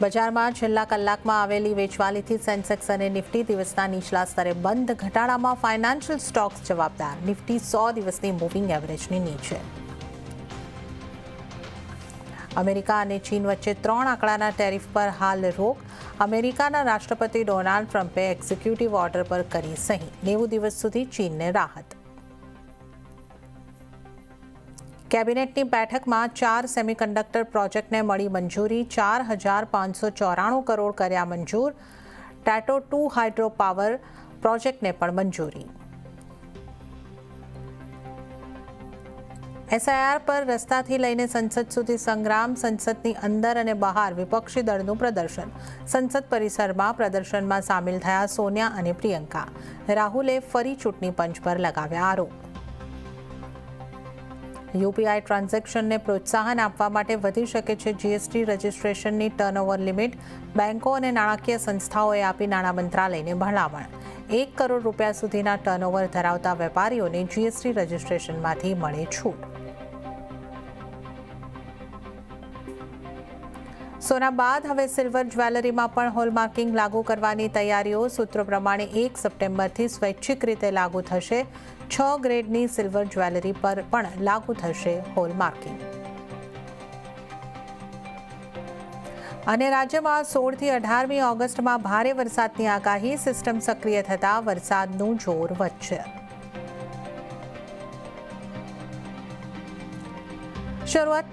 બજારમાં છેલ્લા કલાકમાં આવેલી વેચવાલીથી સેન્સેક્સ અને નિફ્ટી દિવસના નીચલા સ્તરે બંધ. ઘટાડામાં ફાઇનાન્શિયલ સ્ટોક્સ જવાબદાર. નિફ્ટી 100 દિવસની મૂવિંગ એવરેજની નીચે. અમેરિકા અને ચીન વચ્ચે 3 આંકડાના ટેરિફ પર હાલ રોક. અમેરિકાના રાષ્ટ્રપતિ ડોનાલ્ડ ટ્રમ્પે એક્ઝિક્યુટિવ ઓર્ડર પર કરી સહી. 90 દિવસ સુધી ચીનને રાહત. કેબિનેટની બેઠકમાં 4 સેમિકન્ડક્ટર પ્રોજેક્ટને મળી મંજૂરી. 4,594 કરોડ કર્યા મંજૂર. ટેટો 2 હાઇડ્રો પાવર પ્રોજેક્ટને પણ મંજૂરી. એસઆઈઆર પર રસ્તાથી લઈને સંસદ સુધી સંગ્રામ. સંસદની અંદર અને બહાર વિપક્ષી દળનું પ્રદર્શન. સંસદ પરિસરમાં પ્રદર્શનમાં સામેલ થયા સોનિયા અને પ્રિયંકા. રાહુલે ફરી ચૂંટણી પંચ પર લગાવ્યા આરોપ. યુપીઆઈ ટ્રાન્ઝેક્શનને પ્રોત્સાહન આપવા માટે વધી શકે છે જીએસટી રજિસ્ટ્રેશનની ટર્નઓવર લિમિટ. બેન્કો અને નાણાકીય સંસ્થાઓએ આપી નાણાં મંત્રાલયને ભલામણ. 1 કરોડ રૂપિયા સુધીના ટર્નઓવર ધરાવતા વેપારીઓને જીએસટી રજિસ્ટ્રેશનમાંથી મળે છૂટ. સોના બાદ હવે સિલ્વર જ્વેલરીમાં પણ હોલમાર્કિંગ લાગુ કરવાની તૈયારીઓ. સૂત્રો પ્રમાણે 1 સપ્ટેમ્બરથી સ્વૈચ્છિક રીતે લાગુ થશે. 6 ગ્રેડની સિલ્વર જ્વેલરી પર પણ લાગુ થશે હોલમાર્કિંગ. અને રાજ્યમાં 16થી 18મી ઓગસ્ટમાં ભારે વરસાદની આગાહી. સિસ્ટમ સક્રિય થતાં વરસાદનું જોર વધશે. શરૂઆત